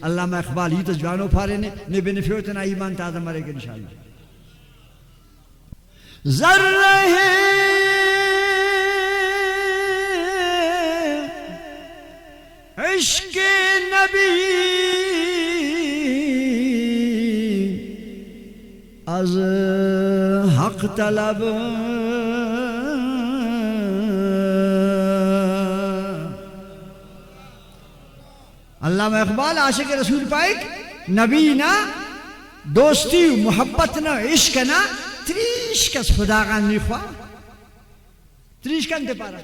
علامہ اقبال یہ تو جوانو پھارے نے بے نفیوتنا ایمان تازہ مرے گے انشاءاللہ ذرہ عشق نبی از حق طلب علامہ اقبال عاشق رسول پاک نبی نا دوستی محبت نا عشق نا تریش کس خدا غان نیخوا تریش کن دے پارا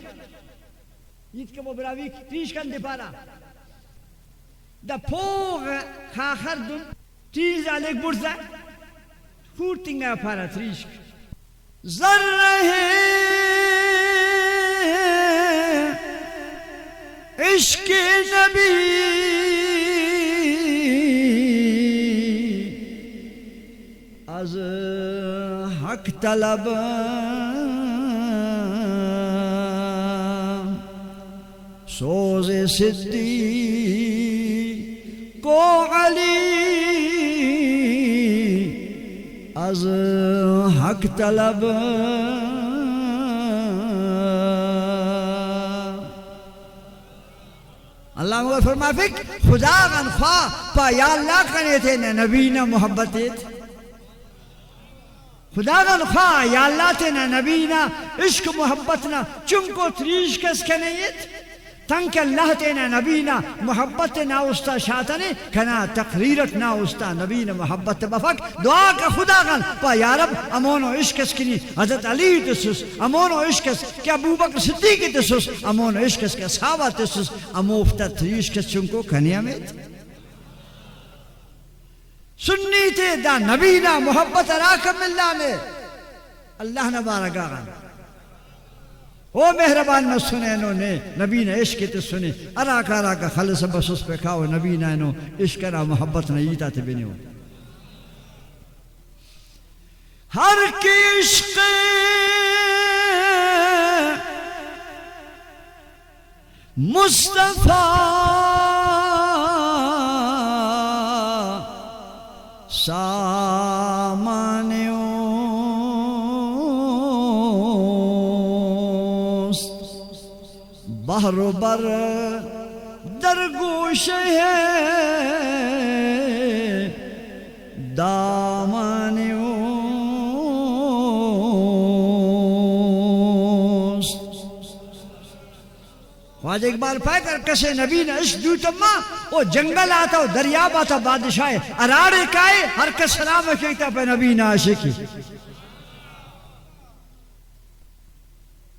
یت که براوی تریش کن دے پارا دا پوغ خاخر دن تیز آلیک برزا خورتنگا پارا تریش ذرہ عشق نبی از حق طلب سوز صدیق کو علی از حق طلب اللہ مگر فرما فک خدا غن خواہ پا یا اللہ کنے تھے نبینا محبتیت خدا غن خواہ یا اللہ تھے نبینا عشق محبتنا چنکو تریش کس کنیت تنک اللہ تھے نبینا محبت نا استا شاتنے کنا تقریرت نا استا نبینا محبت بفک دعا کا خدا غن پا یا رب امونو عشقس کنی حضرت علی تسوس امونو عشقس کیا ابو بکر صدیقی تسوس امونو عشقس کیا صحابہ تسوس اموفتا تریش کس چنکو کنیا میت سنی تے دا نبینا محبت راکم اللہ نے اللہ نبارکا غن او مہربان نہ سنے انہوں نے نبی نے عشق تے سنے اراکا اراکا خلص بسوس پہ کھاؤ نبی نے انہوں عشق را محبت نہ ییتا تے بینیو ہر کی عشق مصطفیٰ سامانیوں بحر و بر در گوش ہے دامانیوں خواجہ اقبال پائے کر کسے نبی نے عشق دوتا ماں وہ جنگل آتا وہ دریاب آتا بادشاہ اراڑے کائے ہر کس سلام کہتا پہ نبی نے عاشقی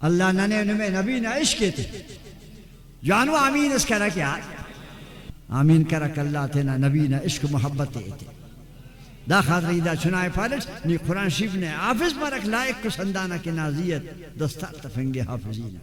اللہ ننے نمیں نبی نے عشق تھے جانو آمین اس کرا کیا آمین کرا کہ اللہ تینا نبی نے عشق محبت تھے دا خاطر دا چنائے فارس نی قرآن شریف نے حافظ مرک لائق کو سندانہ کی نازیت دستار تفنگ حافظین